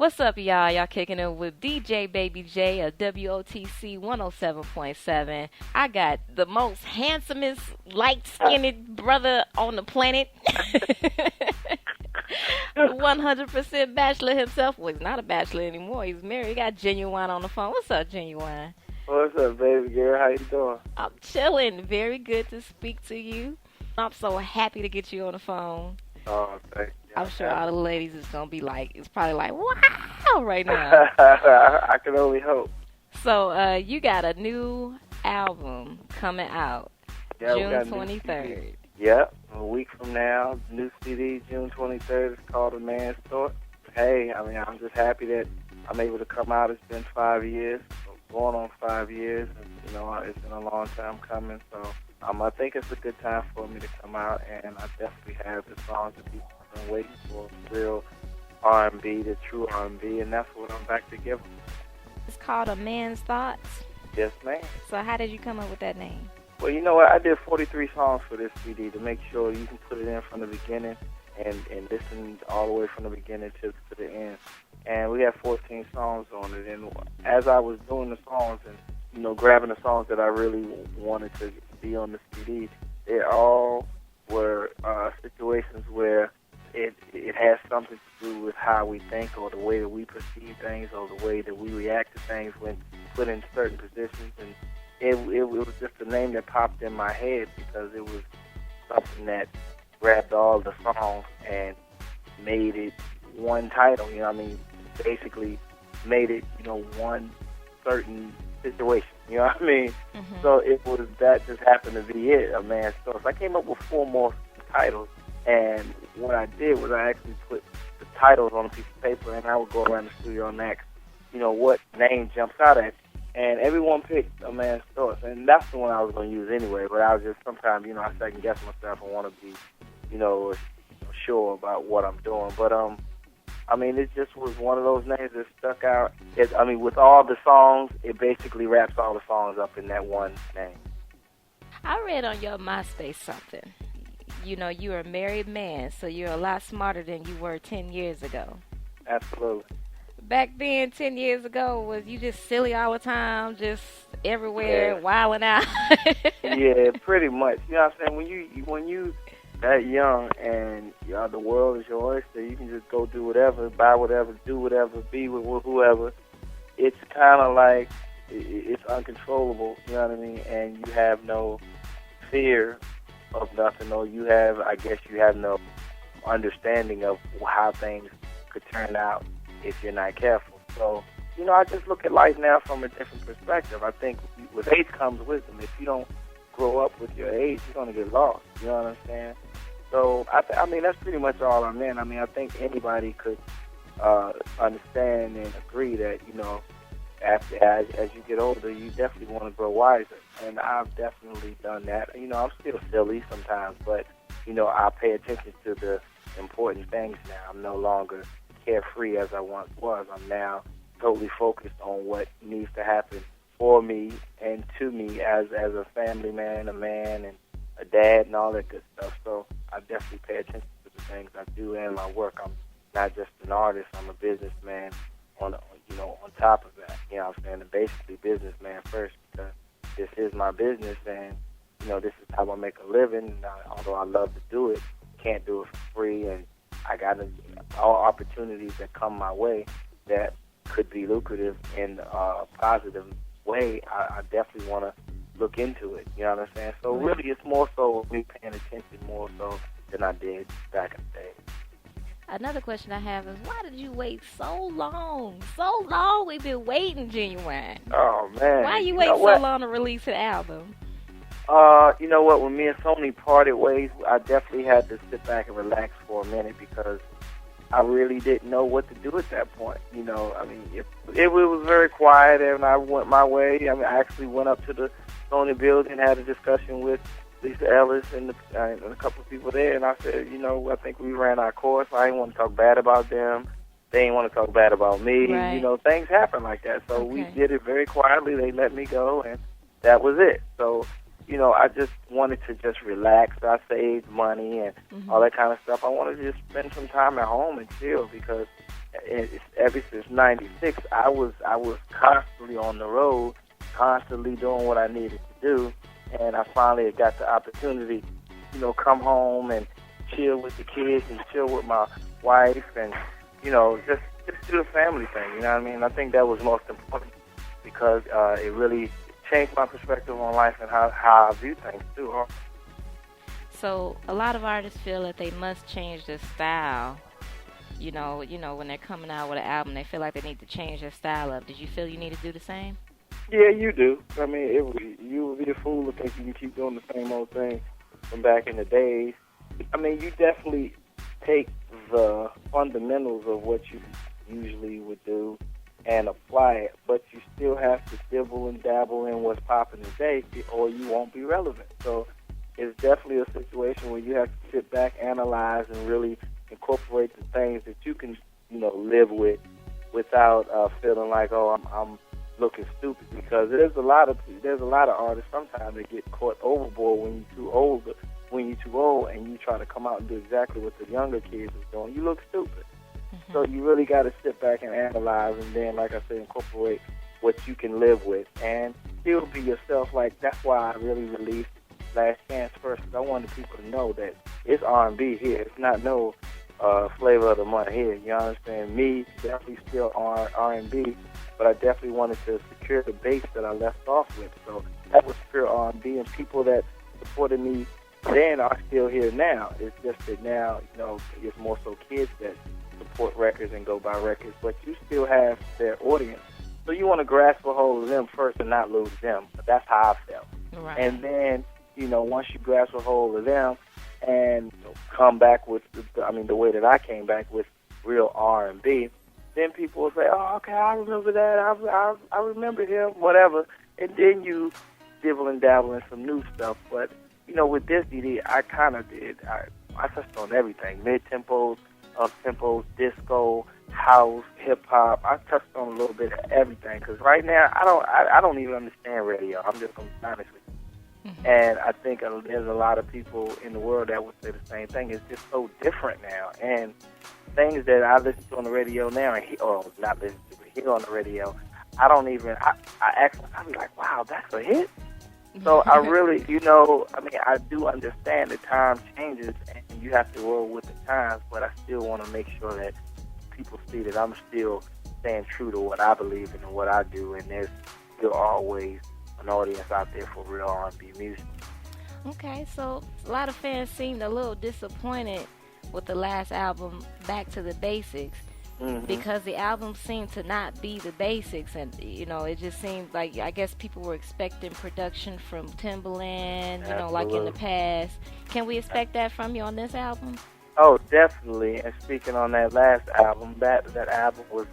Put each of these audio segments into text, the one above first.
What's up, y'all? Y'all kicking it with DJ Baby J of WOTC 107.7. I got the most handsomest, light-skinned brother on the planet. 100% bachelor himself. Well, he's not a bachelor anymore. He's married. He got Ginuwine on the phone. What's up, Ginuwine? What's up, baby girl? How you doing? I'm chilling. Very good to speak to you. I'm so happy to get you on the phone. Oh, thank you. I'm sure all the ladies is gonna be like, it's probably like, wow, right now. I can only hope. So, you got a new album coming out Yeah, June 23rd. Yep, a week from now, new CD, June 23rd. It's called A Man's Thought. Hey, I mean, I'm just happy that I'm able to come out. It's been 5 years, going on 5 years. And, it's been a long time coming. So I think it's a good time for me to come out, and I definitely have the songs that people have been waiting for, real R&B, the true R&B, and that's what I'm back to give them. It's called A Man's Thoughts. Yes, ma'am. So how did you come up with that name? Well, you know what? I did 43 songs for this CD to make sure you can put it in from the beginning and listen all the way from the beginning to the end. And we have 14 songs on it. And as I was doing the songs and, grabbing the songs that I really wanted to be on the CD, they all were situations where it has something to do with how we think or the way that we perceive things or the way that we react to things when put in certain positions. And it was just a name that popped in my head because it was something that grabbed all the songs and made it one title. Basically made it, one certain situation. Mm-hmm. So it was that just happened to be it, A Man's Thoughts. I came up with 4 more titles, and what I did was I actually put the titles on a piece of paper, and I would go around the studio and ask, what name jumps out at you. And everyone picked A Man's Thoughts, and that's the one I was going to use anyway, but I was just sometimes, I second guess myself and want to be, sure about what I'm doing. But, it just was one of those names that stuck out. With all the songs, it basically wraps all the songs up in that one name. I read on your MySpace something. You're a married man, so you're a lot smarter than you were 10 years ago. Absolutely. Back then, 10 years ago, was you just silly all the time, just everywhere, wilding out? Yeah, pretty much. You know what I'm saying? When you that young and the world is your oyster, you can just go do whatever, buy whatever, do whatever, be with whoever. It's kind of like it's uncontrollable, you know what I mean? And you have no fear of nothing, or you have no understanding of how things could turn out if you're not careful. So, I just look at life now from a different perspective. I think with age comes wisdom. If you don't grow up with your age, you're going to get lost. You know what I'm saying? So, that's pretty much all I'm in. I think anybody could understand and agree that, as you get older, you definitely want to grow wiser. And I've definitely done that. I'm still silly sometimes, but, I pay attention to the important things now. I'm no longer carefree as I once was. I'm now totally focused on what needs to happen for me and to me as a family man, a man, and a dad, and all that good stuff. So I definitely pay attention to the things I do and my work. I'm not just an artist. I'm a businessman on top of that. I'm basically businessman first because this is my business and, this is how I make a living. Although I love to do it, can't do it for free, and I got all opportunities that come my way that could be lucrative in a positive way. I definitely want to look into it. You know what I'm saying? So really, it's more so me paying attention more so than I did back in the day. Another question I have is, why did you wait so long? So long we've been waiting, Ginuwine. Oh, man. Why you wait so long to release an album? You know what? When me and Sony parted ways, I definitely had to sit back and relax for a minute because I really didn't know what to do at that point. It was very quiet and I went my way. I actually went up to the Sony building and had a discussion with Lisa Ellis and a couple of people there, and I said, I think we ran our course. I didn't want to talk bad about them. They didn't want to talk bad about me. Right. Things happen like that. So we did it very quietly. They let me go, and that was it. So, I just wanted to just relax. I saved money and all that kind of stuff. I wanted to just spend some time at home and chill because, ever since '96, I was constantly on the road, constantly doing what I needed to do, and I finally got the opportunity, come home and chill with the kids and chill with my wife, and just do the family thing. You know what I mean? I think that was most important because it really changed my perspective on life and how I view things too. So a lot of artists feel that they must change their style. When they're coming out with an album, they feel like they need to change their style up. Did you feel you need to do the same? Yeah, you do. I mean, you would be a fool to think you can keep doing the same old thing from back in the days. I mean, you definitely take the fundamentals of what you usually would do and apply it, but you still have to dibble and dabble in what's popping today, or you won't be relevant. So it's definitely a situation where you have to sit back, analyze, and really incorporate the things that you can, live with without feeling like, oh, I'm looking stupid. Because there's a lot of artists sometimes that get caught overboard when you're too old. When you're too old and you try to come out and do exactly what the younger kids are doing, you look stupid. Mm-hmm. So you really got to sit back and analyze, and then, like I said, incorporate what you can live with and still be yourself. Like, that's why I really released Last Chance first, because I wanted people to know that it's R&B here. It's not no flavor of the month here. You understand? Me, definitely still R&B, but I definitely wanted to secure the base that I left off with. So that was pure R&B, and people that supported me then are still here now. It's just that now, it's more so kids that support records and go buy records, but you still have their audience. So you want to grasp a hold of them first and not lose them. But that's how I felt. Right. And then, once you grasp a hold of them and come back with, the way that I came back with real R&B, then people will say, oh, okay, I remember that. I remember him, whatever. And then you dibble and dabble in some new stuff. But, with this CD, I kind of did. I touched on everything: mid-tempos, up-tempos, disco, house, hip-hop. I touched on a little bit of everything because right now I don't even understand radio. I'm just going to be honest with you. Mm-hmm. And I think there's a lot of people in the world that would say the same thing. It's just so different now. And things that I listen to on the radio now, or not listen to, but hear on the radio, I don't even, I'll be like, wow, that's a hit? So I really, I do understand that time changes and you have to roll with the times, but I still want to make sure that people see that I'm still staying true to what I believe in and what I do, and there's still always an audience out there for real R&B music. Okay, so a lot of fans seemed a little disappointed with the last album, Back to the Basics, because the album seemed to not be the basics, and it just seemed like, I guess people were expecting production from Timbaland, like in the past. Can we expect that from you on this album? Oh, definitely. And speaking on that last album, that album was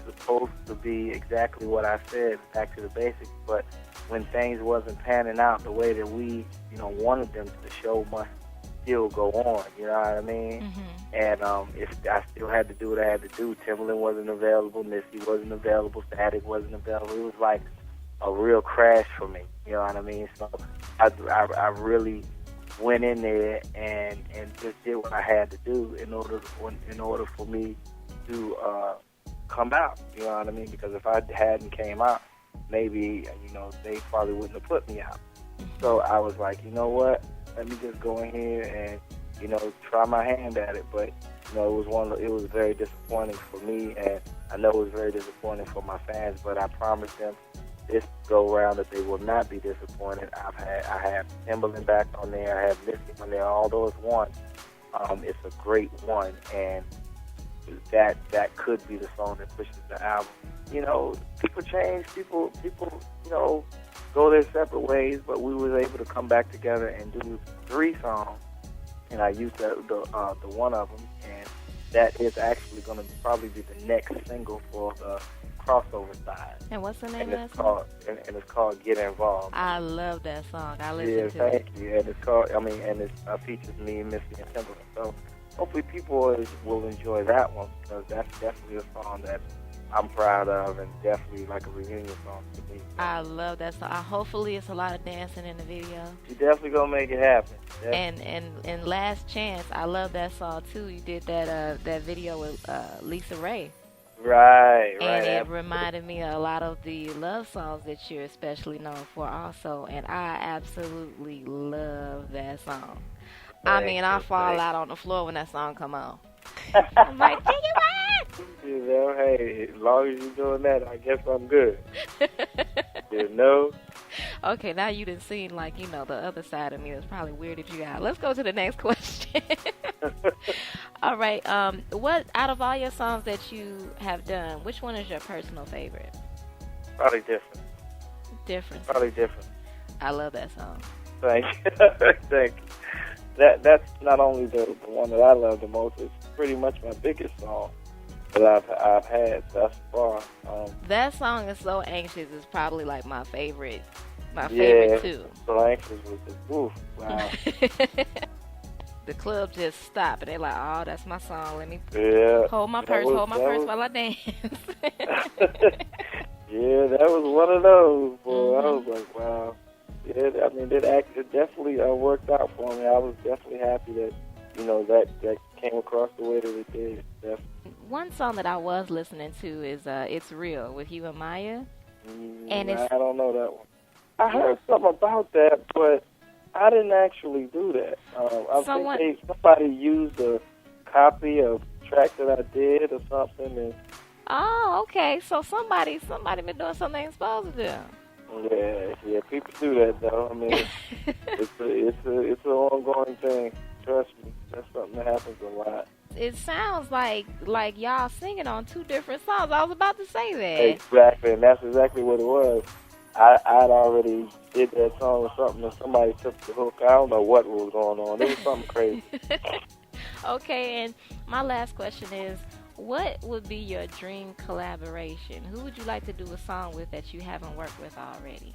supposed to be exactly what I said, Back to the Basics, but when things wasn't panning out the way that we, wanted them to, the show must still go on, you know what I mean? Mm-hmm. And I still had to do what I had to do. Timbaland wasn't available, Missy wasn't available, Static wasn't available. It was like a real crash for me, you know what I mean? So I really went in there and just did what I had to do in order for me to come out, you know what I mean? Because if I hadn't came out, maybe, they probably wouldn't have put me out. So I was like, you know what? Let me just go in here and, try my hand at it. But, it was very disappointing for me, and I know it was very disappointing for my fans, but I promised them this go around that they will not be disappointed. I have Timbaland back on there, I have Missy on there, all those ones. It's a great one, and that could be the song that pushes the album. People change, people, go their separate ways, but we was able to come back together and do 3 songs, and I used the one of them, and that is actually going to probably be the next single for the crossover side. And what's the name of that song? And it's called Get Involved. I love that song. I listen to it. Thank you. And it's called, and it features me, Missy, and Timbaland. So hopefully people will enjoy that one, because that's definitely a song that I'm proud of, and definitely like a reunion song to me. I love that song. Hopefully, it's a lot of dancing in the video. You definitely gonna make it happen. And Last Chance, I love that song too. You did that video with Lisa Ray. Right. And it reminded me of a lot of the love songs that you're especially known for also. And I absolutely love that song. I fall out on the floor when that song come on. I'm like, Ginuwine! You know, hey, as long as you're doing that, I guess I'm good. You know? Okay, now you done seen, like, the other side of me that's probably weirded you out. Let's go to the next question. All right, what, out of all your songs that you have done, which one is your personal favorite? Probably Different. Different. Probably Different. I love that song. Thank you. Thank you. That's not only the one that I love the most, it's pretty much my biggest song that I've had thus far. That song is So Anxious is probably like my favorite favorite too. So Anxious was the woof. Wow. The club just stopped and they're like, oh, that's my song. Let me hold my purse while I dance. Yeah, that was one of those, boy. I was like, wow. Yeah, I mean, it definitely worked out for me. I was definitely happy that, that came across the way that it did. Definitely. One song that I was listening to is It's Real with you and Maya. And I don't know that one. I heard something about that, but I didn't actually do that. I think somebody used a copy of a track that I did or something. And oh, okay. So somebody been doing something they ain't supposed to do. Yeah, people do that though. I mean, it's an ongoing thing. Trust me, that's something that happens a lot. It sounds like y'all singing on two different songs. I was about to say that. Exactly, and that's exactly what it was. I'd already did that song or something, and somebody took the hook. I don't know what was going on. It was something crazy. Okay, and my last question is, what would be your dream collaboration? Who would you like to do a song with that you haven't worked with already?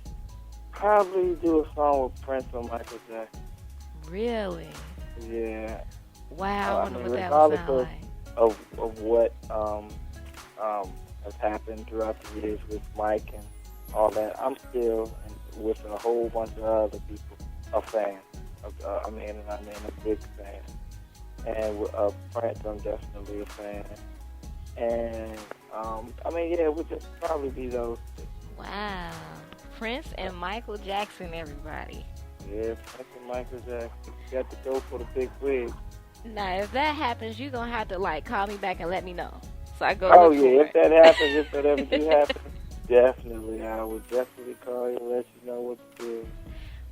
Probably do a song with Prince or Michael Jackson. Really? Yeah. Wow, I wonder what that would sound like. Of what has happened throughout the years with Mike and all that, I'm still, with a whole bunch of other people, a fan. I'm a big fan. And with Prince, I'm definitely a fan. And, it would just probably be those two. Wow. Prince and Michael Jackson, everybody. Yeah, Prince and Michael Jackson. You got to go for the big wig. Now, if that happens, you're going to have to, call me back and let me know. So I go oh, yeah, if that happens, if that ever do happen, definitely. I would definitely call you and let you know what to do.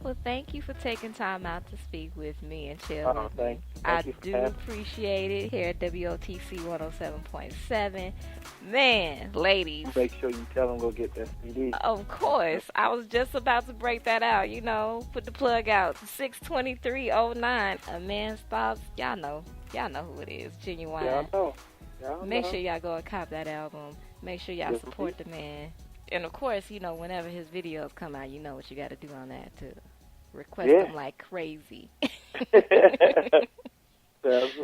Well, thank you for taking time out to speak with me and chill with me. I do appreciate it here at WOTC 107.7. Man, ladies. Make sure you tell them go get that CD. Of course. I was just about to break that out, put the plug out. 62309. A Man's Thoughts. Y'all know who it is. Ginuwine. Y'all Make sure y'all go and cop that album. Make sure y'all support the man. And, of course, whenever his videos come out, you know what you got to do on that, to request them like crazy. That's what's